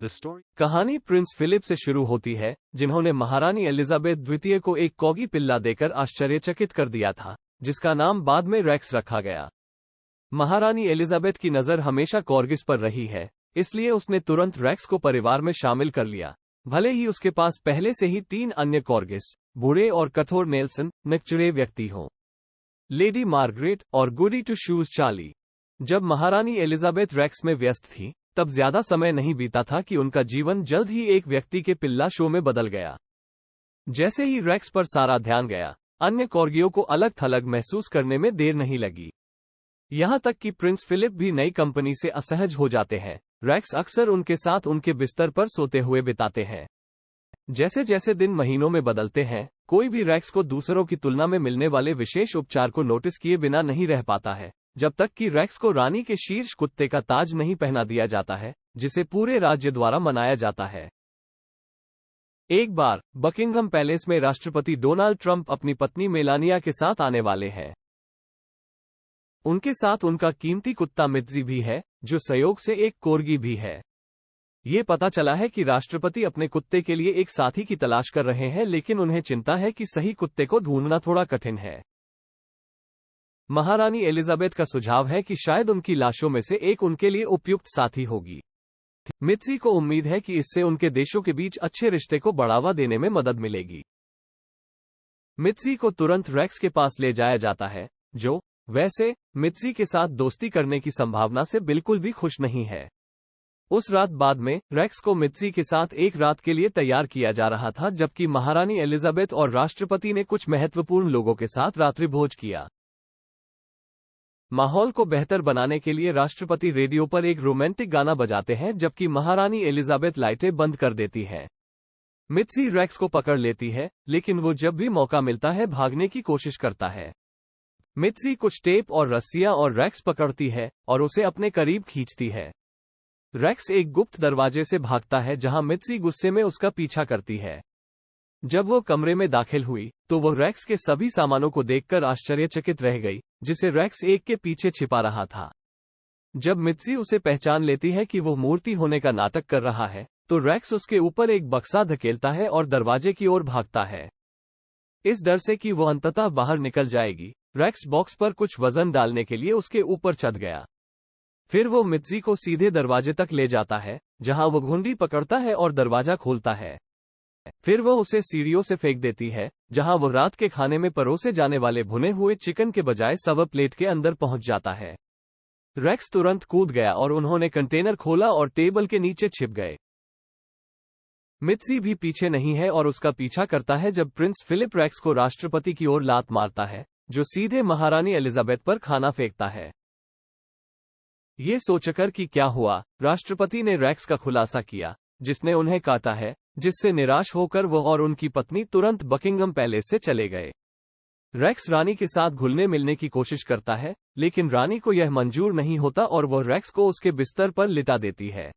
The story कहानी Prince Philip से शुरू होती है, जिन्होंने महारानी एलिजाबेथ द्वितीय को एक कॉगी पिल्ला देकर आश्चर्यचकित कर दिया था, जिसका नाम बाद में रेक्स रखा गया। महारानी एलिजाबेथ की नज़र हमेशा कॉर्गिस पर रही है, इसलिए उसने तुरंत रेक्स को परिवार में शामिल कर लिया, भले ही उसके पास पहले से ही 3 अन्य कॉर्गिस, बूढ़े और कठोर नेल्सन नकचुरे व्यक्ति हों, लेडी मार्गरेट और गुडी टू शूज चार्ली। जब महारानी एलिजाबेथ रेक्स में व्यस्त थी, तब ज्यादा समय नहीं बीता था कि उनका जीवन जल्द ही एक व्यक्ति के पिल्ला शो में बदल गया। जैसे ही रेक्स पर सारा ध्यान गया, अन्य कॉर्गियों को अलग थलग महसूस करने में देर नहीं लगी। यहां तक कि प्रिंस फिलिप भी नई कंपनी से असहज हो जाते हैं। रेक्स अक्सर उनके साथ उनके बिस्तर पर सोते हुए बिताते हैं। जैसे जैसे दिन महीनों में बदलते हैं, कोई भी रेक्स को दूसरों की तुलना में मिलने वाले विशेष उपचार को नोटिस किए बिना नहीं रह पाता है, जब तक कि रेक्स को रानी के शीर्ष कुत्ते का ताज नहीं पहना दिया जाता है, जिसे पूरे राज्य द्वारा मनाया जाता है। एक बार बकिंघम पैलेस में राष्ट्रपति डोनाल्ड ट्रंप अपनी पत्नी मेलानिया के साथ आने वाले हैं। उनके साथ उनका कीमती कुत्ता मित्जी भी है, जो संयोग से एक कोर्गी भी है। ये पता चला है कि राष्ट्रपति अपने कुत्ते के लिए एक साथी की तलाश कर रहे हैं, लेकिन उन्हें चिंता है कि सही कुत्ते को ढूंढना थोड़ा कठिन है। महारानी एलिजाबेथ का सुझाव है कि शायद उनकी लाशों में से एक उनके लिए उपयुक्त साथी होगी। मित्जी को उम्मीद है कि इससे उनके देशों के बीच अच्छे रिश्ते को बढ़ावा देने में मदद मिलेगी। मित्जी को तुरंत रेक्स के पास ले जाया जाता है, जो वैसे मित्जी के साथ दोस्ती करने की संभावना से बिल्कुल भी खुश नहीं है। उस रात बाद में रेक्स को मित्जी के साथ एक रात के लिए तैयार किया जा रहा था, जबकि महारानी एलिजाबेथ और राष्ट्रपति ने कुछ महत्वपूर्ण लोगों के साथ रात्रिभोज किया। माहौल को बेहतर बनाने के लिए राष्ट्रपति रेडियो पर एक रोमांटिक गाना बजाते हैं, जबकि महारानी एलिजाबेथ लाइटें बंद कर देती है। मित्जी रेक्स को पकड़ लेती है, लेकिन वो जब भी मौका मिलता है भागने की कोशिश करता है। मित्जी कुछ टेप और रस्सियां और रेक्स पकड़ती है और उसे अपने करीब खींचती है। रेक्स एक गुप्त दरवाजे से भागता है, जहां मित्जी गुस्से में उसका पीछा करती है। जब वो कमरे में दाखिल हुई, तो वो रेक्स के सभी सामानों को देखकर आश्चर्यचकित रह गई, जिसे रेक्स एक के पीछे छिपा रहा था। जब मित्जी उसे पहचान लेती है कि वो मूर्ति होने का नाटक कर रहा है, तो रेक्स उसके ऊपर एक बक्सा धकेलता है और दरवाजे की ओर भागता है। इस डर से कि वो अंततः बाहर निकल जाएगी, रेक्स बॉक्स पर कुछ वजन डालने के लिए उसके ऊपर चढ़ गया। फिर वो मित्जी को सीधे दरवाजे तक ले जाता है, जहां वो घुंडी पकड़ता है और दरवाजा खोलता है। फिर वो उसे सीढ़ियों से फेंक देती है, जहां वो रात के खाने में परोसे जाने वाले भुने हुए चिकन के बजाय सव प्लेट के अंदर पहुंच जाता है। रेक्स तुरंत कूद गया और उन्होंने कंटेनर खोला और टेबल के नीचे छिप गए। मित्जी भी पीछे नहीं है और उसका पीछा करता है जब प्रिंस फिलिप रेक्स को राष्ट्रपति की ओर लात मारता है, जो सीधे महारानी एलिजाबेथ पर खाना फेंकता है। ये सोचकर कि क्या हुआ, राष्ट्रपति ने रेक्स का खुलासा किया, जिसने उन्हें काटा है, जिससे निराश होकर वो और उनकी पत्नी तुरंत बकिंघम पैलेस से चले गए। रेक्स रानी के साथ घुलने मिलने की कोशिश करता है, लेकिन रानी को यह मंजूर नहीं होता और वह रेक्स को उसके बिस्तर पर लिटा देती है।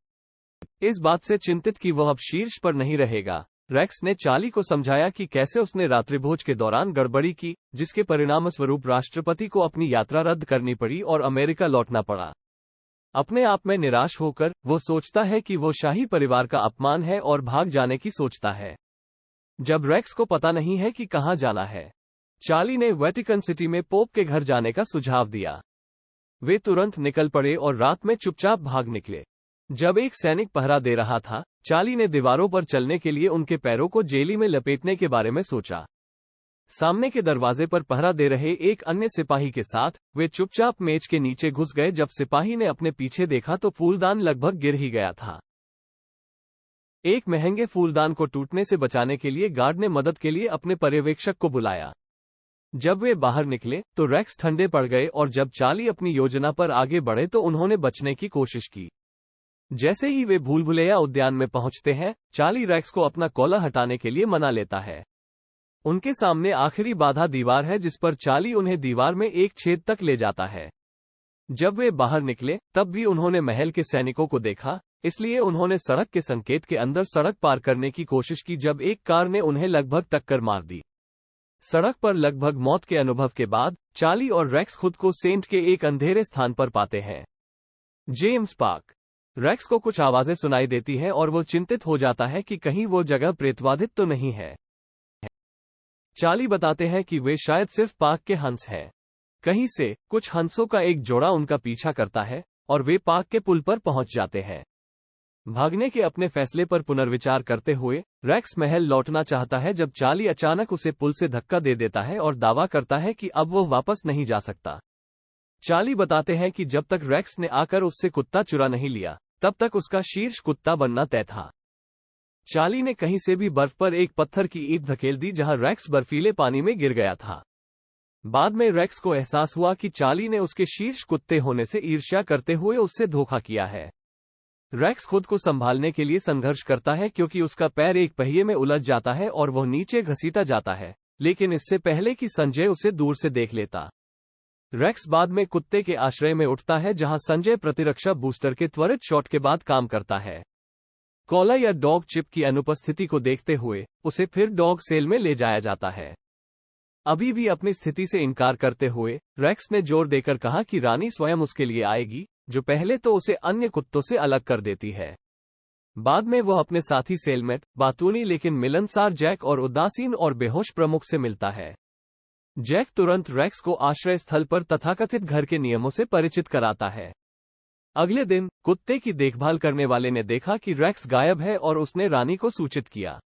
इस बात से चिंतित कि वह अब शीर्ष पर नहीं रहेगा, रेक्स ने चार्ली को समझाया कि कैसे उसने रात्रिभोज के दौरान गड़बड़ी की, जिसके परिणामस्वरूप राष्ट्रपति को अपनी यात्रा रद्द करनी पड़ी और अमेरिका लौटना पड़ा। अपने आप में निराश होकर वो सोचता है कि वो शाही परिवार का अपमान है और भाग जाने की सोचता है। जब रेक्स को पता नहीं है कि कहां जाना है, चार्ली ने वेटिकन सिटी में पोप के घर जाने का सुझाव दिया। वे तुरंत निकल पड़े और रात में चुपचाप भाग निकले। जब एक सैनिक पहरा दे रहा था, चार्ली ने दीवारों पर चलने के लिए उनके पैरों को जेली में लपेटने के बारे में सोचा। सामने के दरवाजे पर पहरा दे रहे एक अन्य सिपाही के साथ वे चुपचाप मेज के नीचे घुस गए। जब सिपाही ने अपने पीछे देखा तो फूलदान लगभग गिर ही गया था। एक महंगे फूलदान को टूटने से बचाने के लिए गार्ड ने मदद के लिए अपने पर्यवेक्षक को बुलाया। जब वे बाहर निकले तो रेक्स ठंडे पड़ गए और जब चार्ली अपनी योजना पर आगे बढ़े तो उन्होंने बचने की कोशिश की। जैसे ही वे भूलभुलैया उद्यान में पहुंचते हैं, चार्ली रेक्स को अपना कोला हटाने के लिए मना लेता है। उनके सामने आखिरी बाधा दीवार है, जिस पर चार्ली उन्हें दीवार में एक छेद तक ले जाता है। जब वे बाहर निकले तब भी उन्होंने महल के सैनिकों को देखा, इसलिए उन्होंने सड़क के संकेत के अंदर सड़क पार करने की कोशिश की जब एक कार ने उन्हें लगभग टक्कर मार दी। सड़क पर लगभग मौत के अनुभव के बाद चार्ली और रेक्स खुद को सेंट के एक अंधेरे स्थान पर पाते हैं। James park. रैक्स को कुछ आवाजें सुनाई देती हैं और वो चिंतित हो जाता है कि कहीं वो जगह प्रेतवाधित तो नहीं है। चार्ली बताते हैं कि वे शायद सिर्फ पार्क के हंस हैं। कहीं से कुछ हंसों का एक जोड़ा उनका पीछा करता है और वे पार्क के पुल पर पहुंच जाते हैं। भागने के अपने फैसले पर पुनर्विचार करते हुए रैक्स महल लौटना चाहता है जब चार्ली अचानक उसे पुल से धक्का दे देता है और दावा करता है कि अब वो वापस नहीं जा सकता। चार्ली बताते हैं कि जब तक रैक्स ने आकर उससे कुत्ता चुरा नहीं लिया तब तक उसका शीर्ष कुत्ता बनना तय था। चार्ली ने कहीं से भी बर्फ पर एक पत्थर की ईंट धकेल दी जहां रैक्स बर्फीले पानी में गिर गया था। बाद में रैक्स को एहसास हुआ कि चार्ली ने उसके शीर्ष कुत्ते होने से ईर्ष्या करते हुए उससे धोखा किया है। रैक्स खुद को संभालने के लिए संघर्ष करता है क्योंकि उसका पैर एक पहिए में उलझ जाता है और वह नीचे घसीटा जाता है, लेकिन इससे पहले कि संजय उसे दूर से देख लेता। रैक्स बाद में कुत्ते के आश्रय में उठता है जहां संजय प्रतिरक्षा बूस्टर के त्वरित शॉट के बाद काम करता है। कॉलर या डॉग चिप की अनुपस्थिति को देखते हुए उसे फिर डॉग सेल में ले जाया जाता है। अभी भी अपनी स्थिति से इनकार करते हुए रैक्स ने जोर देकर कहा कि रानी स्वयं उसके लिए आएगी, जो पहले तो उसे अन्य कुत्तों से अलग कर देती है। बाद में वह अपने साथी सेलमेट, बातूनी लेकिन मिलनसार जैक और उदासीन और बेहोश प्रमुख से मिलता है। जैक तुरंत रैक्स को आश्रय स्थल पर तथाकथित घर के नियमों से परिचित कराता है। अगले दिन कुत्ते की देखभाल करने वाले ने देखा कि रैक्स गायब है और उसने रानी को सूचित किया।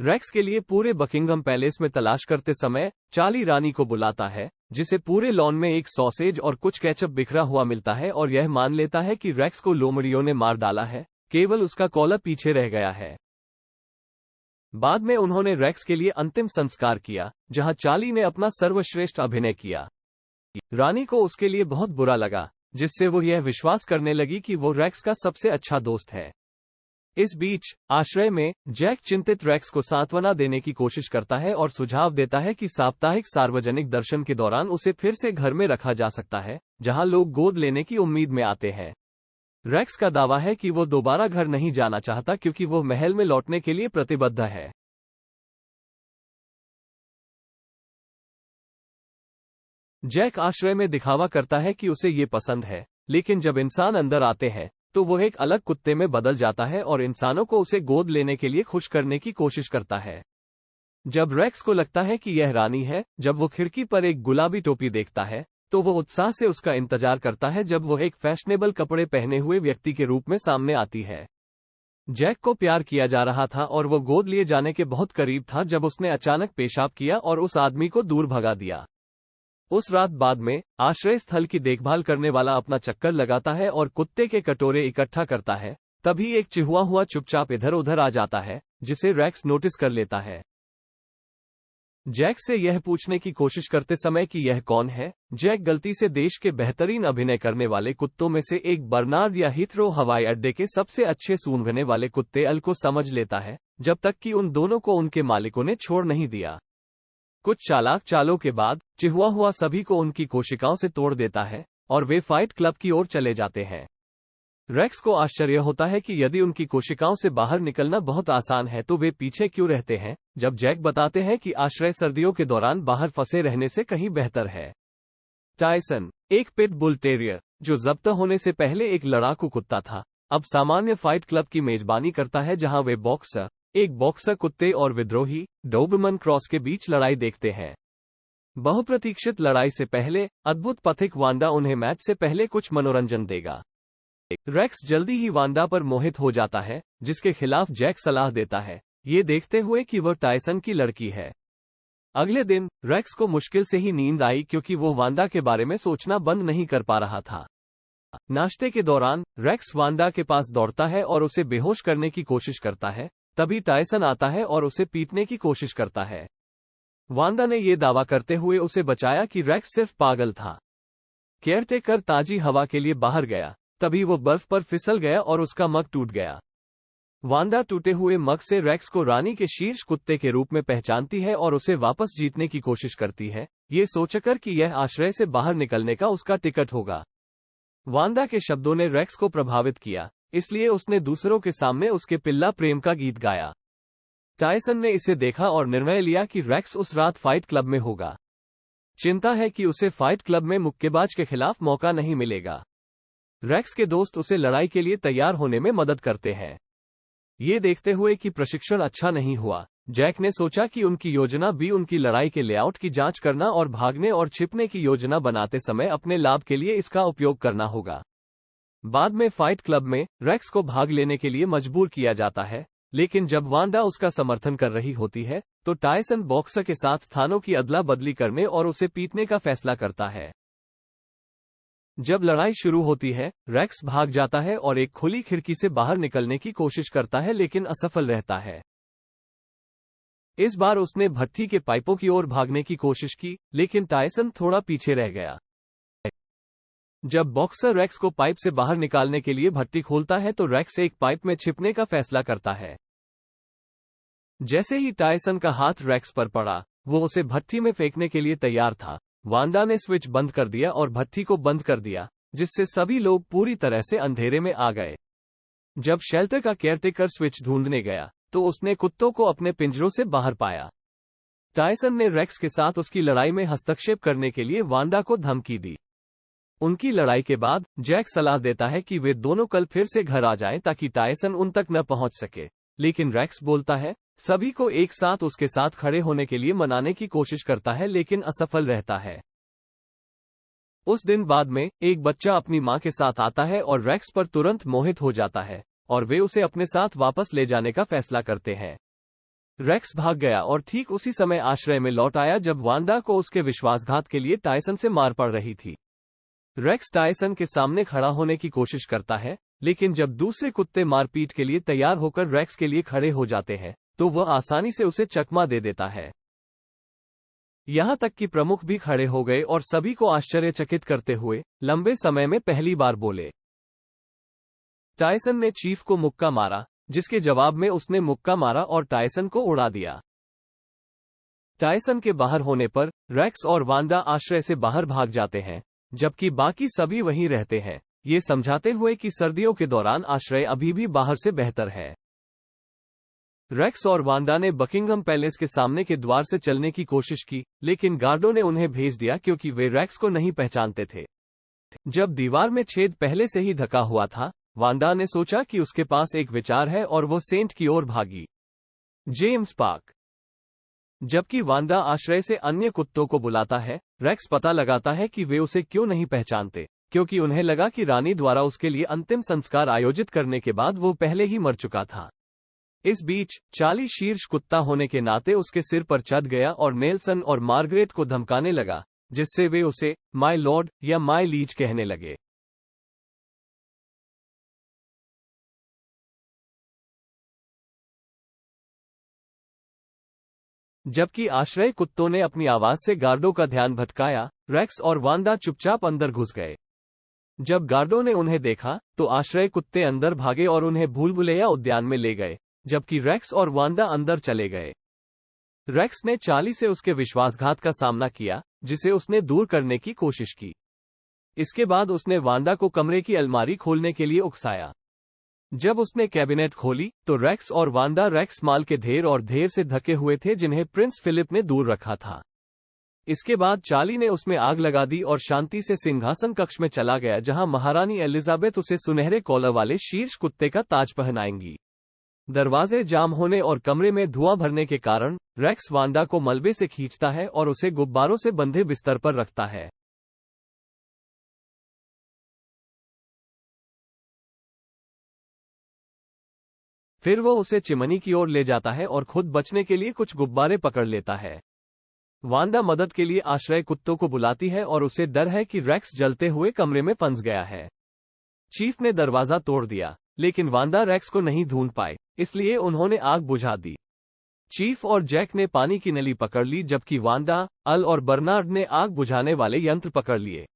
रैक्स के लिए पूरे बकिंगम पैलेस में तलाश करते समय चार्ली रानी को बुलाता है, जिसे पूरे लॉन में एक सॉसेज और कुछ केचप बिखरा हुआ मिलता है और यह मान लेता है कि रैक्स को लोमड़ियों ने मार डाला है, केवल उसका कॉलर पीछे रह गया है। बाद में उन्होंने रैक्स के लिए अंतिम संस्कार किया, जहां चार्ली ने अपना सर्वश्रेष्ठ अभिनय किया। रानी को उसके लिए बहुत बुरा लगा, जिससे वो यह विश्वास करने लगी कि वो रैक्स का सबसे अच्छा दोस्त है। इस बीच आश्रय में जैक चिंतित रैक्स को सांत्वना देने की कोशिश करता है और सुझाव देता है कि साप्ताहिक सार्वजनिक दर्शन के दौरान उसे फिर से घर में रखा जा सकता है, जहां लोग गोद लेने की उम्मीद में आते हैं। रैक्स का दावा है कि वो दोबारा घर नहीं जाना चाहता क्योंकि वो महल में लौटने के लिए प्रतिबद्ध है। जैक आश्रय में दिखावा करता है कि उसे ये पसंद है, लेकिन जब इंसान अंदर आते हैं तो वो एक अलग कुत्ते में बदल जाता है और इंसानों को उसे गोद लेने के लिए खुश करने की कोशिश करता है। जब रैक्स को लगता है कि यह रानी है, जब वो खिड़की पर एक गुलाबी टोपी देखता है तो वो उत्साह से उसका इंतजार करता है जब वो एक फैशनेबल कपड़े पहने हुए व्यक्ति के रूप में सामने आती है। जैक को प्यार किया जा रहा था और वो गोद लिए जाने के बहुत करीब था जब उसने अचानक पेशाब किया और उस आदमी को दूर भगा दिया। उस रात बाद में आश्रय स्थल की देखभाल करने वाला अपना चक्कर लगाता है और कुत्ते के कटोरे इकट्ठा करता है। तभी एक चिहुआ हुआ चुपचाप इधर उधर आ जाता है, जिसे रैक्स नोटिस कर लेता है। जैक से यह पूछने की कोशिश करते समय कि यह कौन है, जैक गलती से देश के बेहतरीन अभिनय करने वाले कुत्तों में से एक बर्नार्ड या हीथ्रो हवाई अड्डे के सबसे अच्छे सूंघने वाले कुत्ते अल को समझ लेता है, जब तक कि उन दोनों को उनके मालिकों ने छोड़ नहीं दिया। कुछ चालाक चालों के बाद चिहुआ हुआ सभी को उनकी कोशिकाओं से तोड़ देता है और वे फाइट क्लब की ओर चले जाते हैं। रैक्स को आश्चर्य होता है कि यदि उनकी कोशिकाओं से बाहर निकलना बहुत आसान है तो वे पीछे क्यों रहते हैं, जब जैक बताते हैं कि आश्रय सर्दियों के दौरान बाहर फंसे रहने से कहीं बेहतर है। टायसन, एक पिट बुल टेरियर जो जब्त होने से पहले एक लड़ाकू कुत्ता था, अब सामान्य फाइट क्लब की मेजबानी करता है जहां वे एक बॉक्सर कुत्ते और विद्रोही डोबरमन क्रॉस के बीच लड़ाई देखते हैं। बहुप्रतीक्षित लड़ाई से पहले अद्भुत पथिक वांडा उन्हें मैच से पहले कुछ मनोरंजन देगा। रैक्स जल्दी ही वांडा पर मोहित हो जाता है, जिसके खिलाफ जैक सलाह देता है, ये देखते हुए कि वह टायसन की लड़की है। अगले दिन रैक्स को मुश्किल से ही नींद आई क्योंकि वो वांडा के बारे में सोचना बंद नहीं कर पा रहा था। नाश्ते के दौरान रैक्स वांडा के पास दौड़ता है और उसे बेहोश करने की कोशिश करता है। तभी टायसन आता है और उसे पीटने की कोशिश करता है। वांडा ने यह दावा करते हुए उसे बचाया कि रैक्स सिर्फ पागल था। केयरटेकर ताजी हवा के लिए बाहर गया, तभी वो बर्फ पर फिसल गया और उसका मग टूट गया। वांडा टूटे हुए मग से रैक्स को रानी के शीर्ष कुत्ते के रूप में पहचानती है और उसे वापस जीतने की कोशिश करती है, ये सोचकर कि यह आश्रय से बाहर निकलने का उसका टिकट होगा। वांडा के शब्दों ने रैक्स को प्रभावित किया, इसलिए उसने दूसरों के सामने उसके पिल्ला प्रेम का गीत गाया। टायसन ने इसे देखा और निर्णय लिया कि रैक्स उस रात फाइट क्लब में होगा। चिंता है कि उसे फाइट क्लब में मुक्केबाज के खिलाफ मौका नहीं मिलेगा। रेक्स के दोस्त उसे लड़ाई के लिए तैयार होने में मदद करते हैं। ये देखते हुए कि प्रशिक्षण अच्छा नहीं हुआ, जैक ने सोचा कि उनकी योजना भी उनकी लड़ाई के लेआउट की जांच करना और भागने और छिपने की योजना बनाते समय अपने लाभ के लिए इसका उपयोग करना होगा। बाद में फाइट क्लब में रेक्स को भाग लेने के लिए मजबूर किया जाता है, लेकिन जब वांडा उसका समर्थन कर रही होती है तो टायसन बॉक्सर के साथ स्थानों की अदला बदली करने और उसे पीटने का फैसला करता है। जब लड़ाई शुरू होती है, रेक्स भाग जाता है और एक खुली खिड़की से बाहर निकलने की कोशिश करता है लेकिन असफल रहता है। इस बार उसने भट्ठी के पाइपों की ओर भागने की कोशिश की, लेकिन टायसन थोड़ा पीछे रह गया। जब बॉक्सर रेक्स को पाइप से बाहर निकालने के लिए भट्टी खोलता है तो रेक्स एक पाइप में छिपने का फैसला करता है। जैसे ही टायसन का हाथ रेक्स पर पड़ा, वो उसे भट्टी में फेंकने के लिए तैयार था। वांडा ने स्विच बंद कर दिया और भट्टी को बंद कर दिया, जिससे सभी लोग पूरी तरह से अंधेरे में आ गए। जब शेल्टर का केयरटेकर स्विच ढूंढने गया तो उसने कुत्तों को अपने पिंजरों से बाहर पाया। टायसन ने रेक्स के साथ उसकी लड़ाई में हस्तक्षेप करने के लिए वांडा को धमकी दी। उनकी लड़ाई के बाद जैक सलाह देता है कि वे दोनों कल फिर से घर आ जाएं ताकि टायसन उन तक न पहुंच सके, लेकिन रेक्स बोलता है, सभी को एक साथ उसके साथ खड़े होने के लिए मनाने की कोशिश करता है लेकिन असफल रहता है। उस दिन बाद में एक बच्चा अपनी मां के साथ आता है और रेक्स पर तुरंत मोहित हो जाता है और वे उसे अपने साथ वापस ले जाने का फैसला करते हैं। रेक्स भाग गया और ठीक उसी समय आश्रय में लौट आया जब वांडा को उसके विश्वासघात के लिए टायसन से मार पड़ रही थी। रेक्स टायसन के सामने खड़ा होने की कोशिश करता है, लेकिन जब दूसरे कुत्ते मारपीट के लिए तैयार होकर रेक्स के लिए खड़े हो जाते हैं तो वह आसानी से उसे चकमा दे देता है। यहां तक कि प्रमुख भी खड़े हो गए और सभी को आश्चर्यचकित करते हुए लंबे समय में पहली बार बोले। टायसन ने चीफ को मुक्का मारा, जिसके जवाब में उसने मुक्का मारा और टायसन को उड़ा दिया। टायसन के बाहर होने पर रेक्स और वांडा आश्रय से बाहर भाग जाते हैं, जबकि बाकी सभी वहीं रहते हैं, ये समझाते हुए कि सर्दियों के दौरान आश्रय अभी भी बाहर से बेहतर है। रेक्स और वांडा ने बकिंघम पैलेस के सामने के द्वार से चलने की कोशिश की, लेकिन गार्डों ने उन्हें भेज दिया क्योंकि वे रेक्स को नहीं पहचानते थे। जब दीवार में छेद पहले से ही ढका हुआ था, वांडा ने सोचा कि उसके पास एक विचार है और वो सेंट की ओर भागी, जेम्स पार्क। जबकि वांडा आश्रय से अन्य कुत्तों को बुलाता है, रेक्स पता लगाता है कि वे उसे क्यों नहीं पहचानते, क्योंकि उन्हें लगा कि रानी द्वारा उसके लिए अंतिम संस्कार आयोजित करने के बाद वो पहले ही मर चुका था। इस बीच चार्ली शीर्ष कुत्ता होने के नाते उसके सिर पर चढ़ गया और नेल्सन और मार्गरेट को धमकाने लगा, जिससे वे उसे माय लॉर्ड या माय लीज कहने लगे। जबकि आश्रय कुत्तों ने अपनी आवाज से गार्डों का ध्यान भटकाया, रेक्स और वांडा चुपचाप अंदर घुस गए। जब गार्डों ने उन्हें देखा तो आश्रय कुत्ते अंदर भागे और उन्हें भूलभुलैया उद्यान में ले गए, जबकि रेक्स और वांडा अंदर चले गए। रेक्स ने चार्ली से उसके विश्वासघात का सामना किया, जिसे उसने दूर करने की कोशिश की। इसके बाद उसने वांडा को कमरे की अलमारी खोलने के लिए उकसाया। जब उसने कैबिनेट खोली तो रेक्स और वांडा रेक्स माल के ढेर और ढेर से ढके हुए थे जिन्हें प्रिंस फिलिप ने दूर रखा था। इसके बाद चार्ली ने उसमें आग लगा दी और शांति से सिंहासन कक्ष में चला गया, जहां महारानी एलिजाबेथ उसे सुनहरे कॉलर वाले शीर्ष कुत्ते का ताज पहनाएंगी। दरवाजे जाम होने और कमरे में धुआं भरने के कारण रेक्स वांडा को मलबे से खींचता है और उसे गुब्बारों से बंधे बिस्तर पर रखता है। फिर वो उसे चिमनी की ओर ले जाता है और खुद बचने के लिए कुछ गुब्बारे पकड़ लेता है। वांडा मदद के लिए आश्रय कुत्तों को बुलाती है और उसे डर है कि रेक्स जलते हुए कमरे में फंस गया है। चीफ ने दरवाजा तोड़ दिया, लेकिन वांडा रेक्स को नहीं ढूंढ पाए, इसलिए उन्होंने आग बुझा दी। चीफ और जैक ने पानी की नली पकड़ ली, जबकि वांडा, अल और बर्नार्ड ने आग बुझाने वाले यंत्र पकड़ लिए।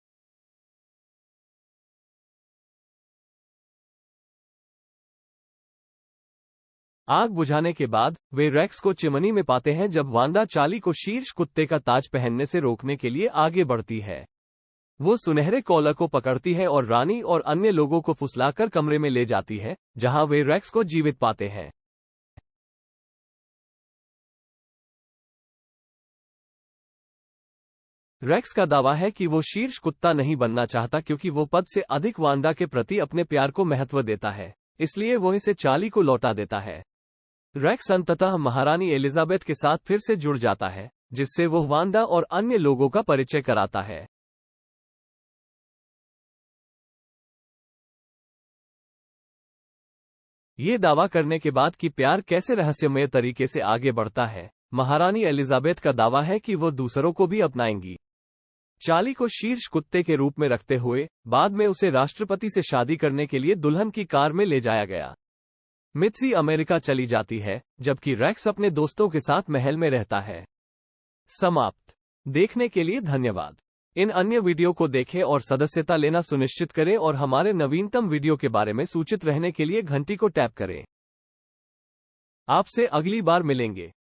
आग बुझाने के बाद वे रेक्स को चिमनी में पाते हैं जब वांडा चार्ली को शीर्ष कुत्ते का ताज पहनने से रोकने के लिए आगे बढ़ती है। वो सुनहरे कॉलर को पकड़ती है और रानी और अन्य लोगों को फुसलाकर कमरे में ले जाती है, जहां वे रेक्स को जीवित पाते हैं। रेक्स का दावा है कि वो शीर्ष कुत्ता नहीं बनना चाहता क्योंकि वो पद से अधिक वांडा के प्रति अपने प्यार को महत्व देता है, इसलिए वो इसे चार्ली को लौटा देता है। रेक्स अंततः महारानी एलिजाबेथ के साथ फिर से जुड़ जाता है, जिससे वो वांडा और अन्य लोगों का परिचय कराता है। ये दावा करने के बाद कि प्यार कैसे रहस्यमय तरीके से आगे बढ़ता है, महारानी एलिजाबेथ का दावा है कि वो दूसरों को भी अपनाएंगी। चार्ली को शीर्ष कुत्ते के रूप में रखते हुए बाद में उसे राष्ट्रपति से शादी करने के लिए दुल्हन की कार में ले जाया गया। मित्सी अमेरिका चली जाती है, जबकि रेक्स अपने दोस्तों के साथ महल में रहता है। समाप्त। देखने के लिए धन्यवाद। इन अन्य वीडियो को देखें और सदस्यता लेना सुनिश्चित करें और हमारे नवीनतम वीडियो के बारे में सूचित रहने के लिए घंटी को टैप करें। आपसे अगली बार मिलेंगे।